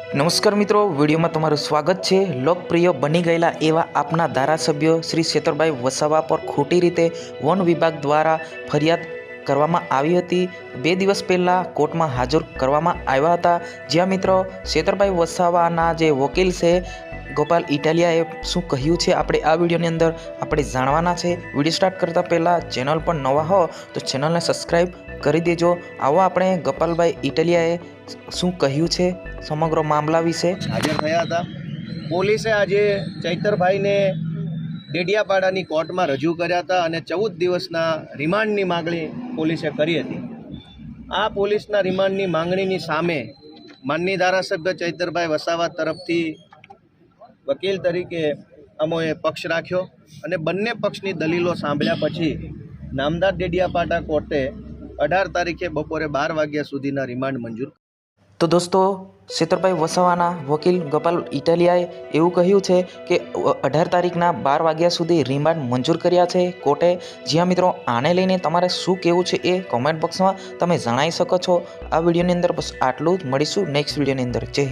નમસ્કાર મિત્રો, વિડીયોમાં તમારું સ્વાગત છે। લોકપ્રિય બની ગયેલા એવા આપના ધારાસભ્ય શ્રી સેતરભાઈ વસાવા પર ખોટી રીતે વન વિભાગ દ્વારા ફરિયાદ કરવામાં આવી હતી। 2 દિવસ પહેલાં કોર્ટમાં હાજર કરવામાં આવ્યા હતા, જ્યાં મિત્રો સેતરભાઈ વસાવાના જે વકીલ છે ગોપાલ ઇટાલિયાએ શું કહ્યું છે આપણે આ વિડીયોની અંદર આપણે જાણવાના છે। વિડીયો સ્ટાર્ટ કરતાં પહેલાં ચેનલ પર નવા હો તો ચેનલને સબસ્ક્રાઈબ કરી દેજો। આવો આપણે ગોપાલભાઈ ઇટાલિયાએ શું કહ્યું છે સમગ્ર મામલા વિશે હાજર થયા હતા। પોલીસે આજે ચૈતરભાઈને ડેડિયાપાડાની કોર્ટમાં રજૂ કર્યા હતા અને 14 દિવસના રિમાન્ડની માગણી પોલીસે કરી હતી। આ પોલીસના રિમાન્ડની માંગણીની સામે માનનીય ધારાસભ્ય ચૈતરભાઈ વસાવા તરફથી વકીલ તરીકે અમોએ પક્ષ રાખ્યો અને બંને પક્ષની દલીલો સાંભળ્યા પછી નામદાર ડેડિયાપાડા કોર્ટે 18 તારીખે બપોરે 12 વાગ્યા સુધીના રિમાન્ડ મંજૂર। તો દોસ્તો, સેતરભાઈ વસાવાના વકીલ ગોપાલ ઇટાલિયાએ એવું કહ્યું છે કે 18 તારીખના 12 વાગ્યા સુધી રિમાન્ડ મંજૂર કર્યા છે કોર્ટે। જ્યાં મિત્રો આને લઈને તમારે શું કહેવું છે એ કોમેન્ટ બોક્સમાં તમે જણાવી શકો છો। આ વિડીયોની અંદર બસ આટલું જ, મળીશું નેક્સ્ટ વિડીયોની અંદર। જય હિન્દ।